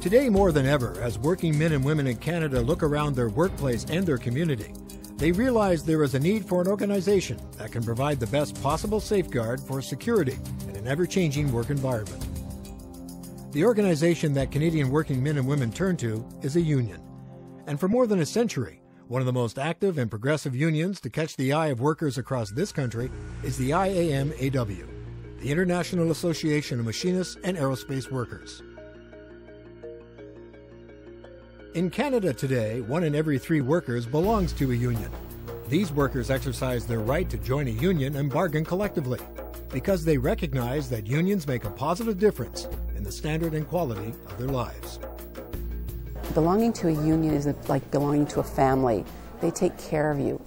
Today more than ever, as working men and women in Canada look around their workplace and their community, they realize there is a need for an organization that can provide the best possible safeguard for security in an ever-changing work environment. The organization that Canadian working men and women turn to is a union. And for more than a century, one of the most active and progressive unions to catch the eye of workers across this country is the IAM-AW, the International Association of Machinists and Aerospace Workers. In Canada today, 1 in every 3 workers belongs to a union. These workers exercise their right to join a union and bargain collectively because they recognize that unions make a positive difference in the standard and quality of their lives. Belonging to a union is like belonging to a family. They take care of you.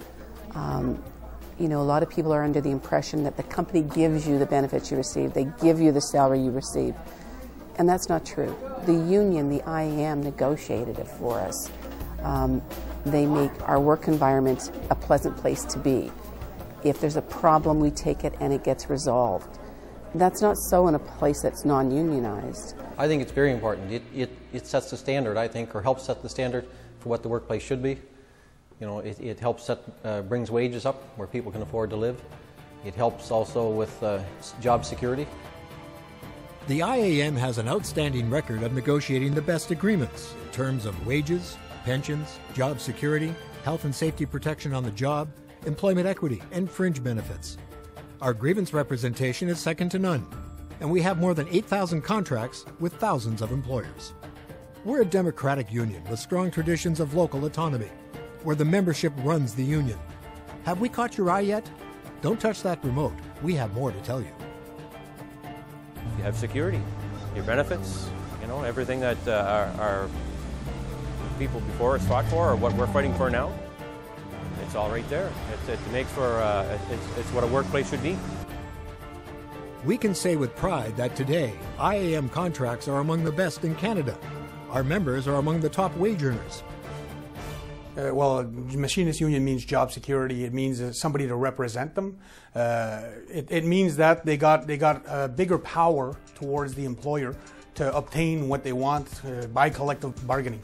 A lot of people are under the impression that the company gives you the benefits you receive. They give you the salary you receive. And that's not true. The union, the IAM, negotiated it for us. They make our work environment a pleasant place to be. If there's a problem, we take it and it gets resolved. That's not so in a place that's non-unionized. I think it's very important. It sets the standard, I think, or helps set the standard for what the workplace should be. It helps brings wages up where people can afford to live. It helps also with job security. The IAM has an outstanding record of negotiating the best agreements in terms of wages, pensions, job security, health and safety protection on the job, employment equity, and fringe benefits. Our grievance representation is second to none, and we have more than 8,000 contracts with thousands of employers. We're a democratic union with strong traditions of local autonomy, where the membership runs the union. Have we caught your eye yet? Don't touch that remote. We have more to tell you. You have security, your benefits, everything that our people before us fought for, or what we're fighting for now. It's all right there. It makes for it's what a workplace should be. We can say with pride that today, IAM contracts are among the best in Canada. Our members are among the top wage earners. Well, machinist union means job security. It means somebody to represent them. It means that they got bigger power towards the employer to obtain what they want by collective bargaining.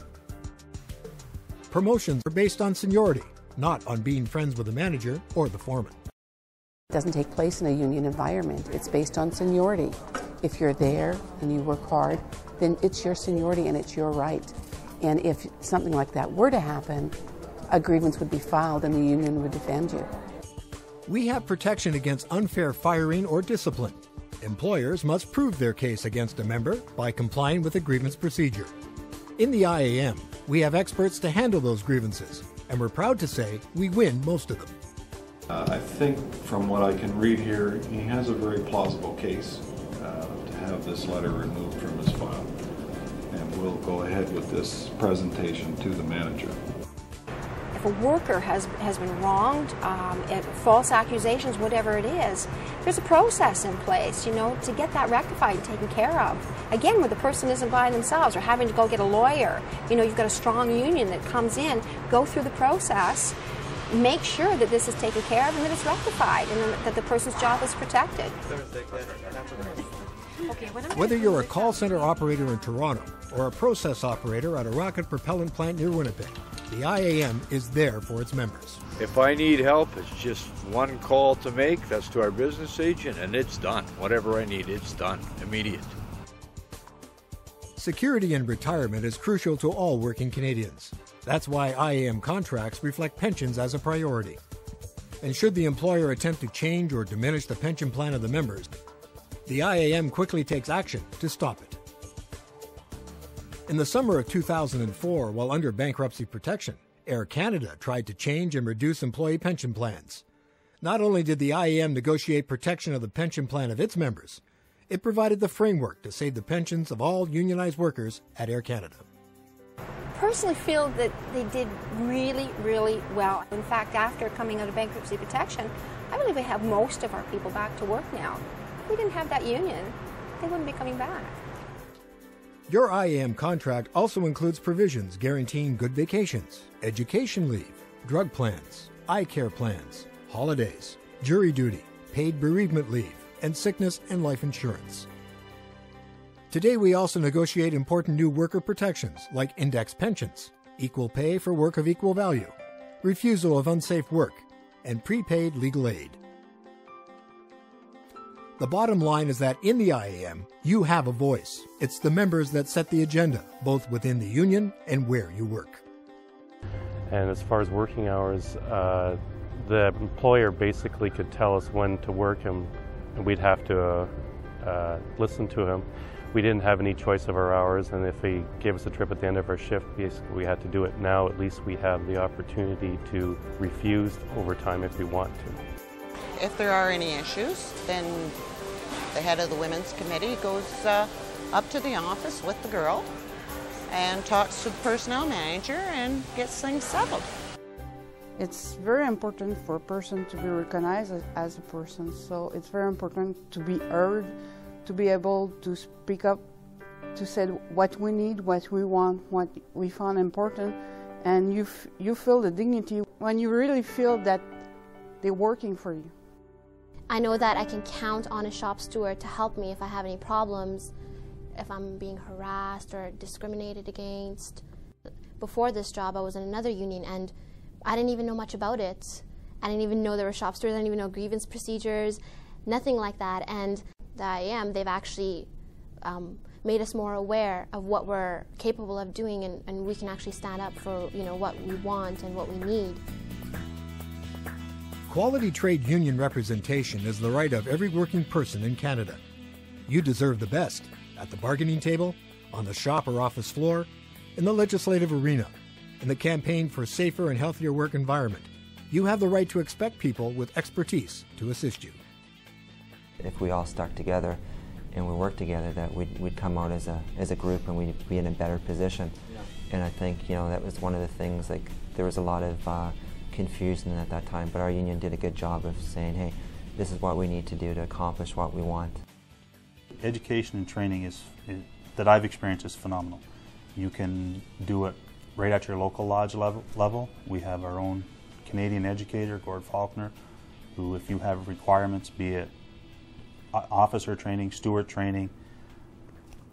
Promotions are based on seniority, not on being friends with the manager or the foreman. It doesn't take place in a union environment. It's based on seniority. If you're there and you work hard, then it's your seniority and it's your right. And if something like that were to happen, a grievance would be filed and the union would defend you. We have protection against unfair firing or discipline. Employers must prove their case against a member by complying with a grievance procedure. In the IAM, we have experts to handle those grievances, and we're proud to say we win most of them. I think from what I can read here, he has a very plausible case to have this letter removed from his file. And we'll go ahead with this presentation to the manager. If a worker has been wronged, false accusations, whatever it is, there's a process in place, to get that rectified and taken care of. Again, where the person isn't by themselves or having to go get a lawyer. You've got a strong union that comes in, go through the process, make sure that this is taken care of and that it's rectified and that the person's job is protected. Whether you're a call center operator in Toronto or a process operator at a rocket propellant plant near Winnipeg, the IAM is there for its members. If I need help, it's just one call to make. That's to our business agent, and it's done. Whatever I need, it's done. Immediate. Security in retirement is crucial to all working Canadians. That's why IAM contracts reflect pensions as a priority. And should the employer attempt to change or diminish the pension plan of the members, the IAM quickly takes action to stop it. In the summer of 2004, while under bankruptcy protection, Air Canada tried to change and reduce employee pension plans. Not only did the IAM negotiate protection of the pension plan of its members, it provided the framework to save the pensions of all unionized workers at Air Canada. I personally feel that they did really, really well. In fact, after coming out of bankruptcy protection, I believe we have most of our people back to work now. If we didn't have that union, they wouldn't be coming back. Your IAM contract also includes provisions guaranteeing good vacations, education leave, drug plans, eye care plans, holidays, jury duty, paid bereavement leave, and sickness and life insurance. Today, we also negotiate important new worker protections like index pensions, equal pay for work of equal value, refusal of unsafe work, and prepaid legal aid. The bottom line is that in the IAM, you have a voice. It's the members that set the agenda, both within the union and where you work. And as far as working hours, the employer basically could tell us when to work and we'd have to listen to him. We didn't have any choice of our hours, and if he gave us a trip at the end of our shift, basically we had to do it. Now at least we have the opportunity to refuse overtime if we want to. If there are any issues, then the head of the women's committee goes up to the office with the girl and talks to the personnel manager and gets things settled. It's very important for a person to be recognized as a person, so it's very important to be heard, to be able to speak up, to say what we need, what we want, what we find important, and you feel the dignity when you really feel that they're working for you. I know that I can count on a shop steward to help me if I have any problems, if I'm being harassed or discriminated against. Before this job, I was in another union and I didn't even know much about it. I didn't even know there were shop stewards, I didn't even know grievance procedures, nothing like that. And the IAM, they've actually made us more aware of what we're capable of doing, and we can actually stand up for what we want and what we need. Quality trade union representation is the right of every working person in Canada. You deserve the best at the bargaining table, on the shop or office floor, in the legislative arena, in the campaign for safer and healthier work environment. You have the right to expect people with expertise to assist you. If we all stuck together and we worked together, that we'd come out as a group and we'd be in a better position. Yeah. And I think that was one of the things, like there was a lot of confusion at that time, but our union did a good job of saying, hey, this is what we need to do to accomplish what we want. Education and training that I've experienced is phenomenal. You can do it right at your local lodge level. We have our own Canadian educator, Gord Faulkner, who, if you have requirements, be it officer training, steward training,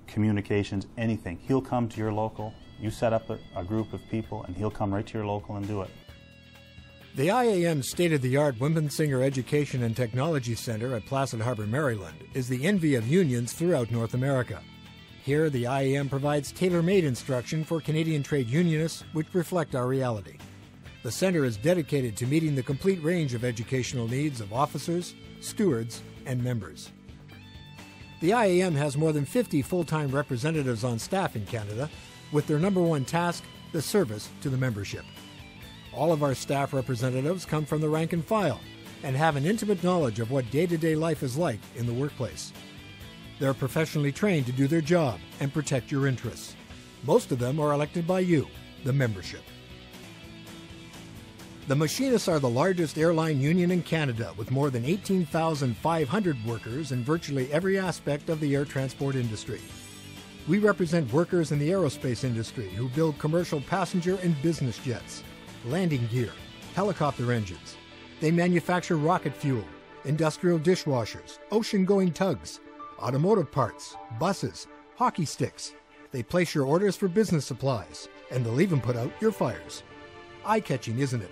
communications, anything, he'll come to your local. You set up a group of people and he'll come right to your local and do it. The IAM state-of-the-art Wimpensingher Education and Technology Center at Placid Harbor, Maryland, is the envy of unions throughout North America. Here, the IAM provides tailor-made instruction for Canadian trade unionists which reflect our reality. The center is dedicated to meeting the complete range of educational needs of officers, stewards, and members. The IAM has more than 50 full-time representatives on staff in Canada, with their number one task, the service to the membership. All of our staff representatives come from the rank and file and have an intimate knowledge of what day-to-day life is like in the workplace. They're professionally trained to do their job and protect your interests. Most of them are elected by you, the membership. The Machinists are the largest airline union in Canada, with more than 18,500 workers in virtually every aspect of the air transport industry. We represent workers in the aerospace industry who build commercial passenger and business jets, landing gear, helicopter engines. They manufacture rocket fuel, industrial dishwashers, ocean-going tugs, automotive parts, buses, hockey sticks. They place your orders for business supplies, and they'll even put out your fires. Eye-catching, isn't it?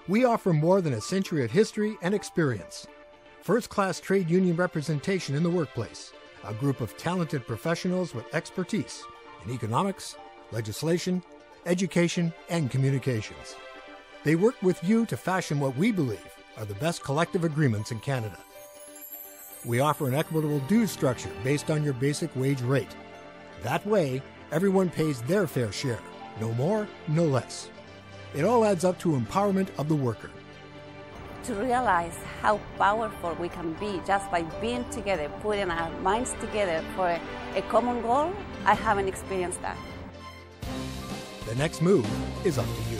We offer more than a century of history and experience. First-class trade union representation in the workplace. A group of talented professionals with expertise in economics, legislation, education, and communications. They work with you to fashion what we believe are the best collective agreements in Canada. We offer an equitable dues structure based on your basic wage rate. That way, everyone pays their fair share, no more, no less. It all adds up to empowerment of the worker. To realize how powerful we can be just by being together, putting our minds together for a common goal, I haven't experienced that. The next move is up to you.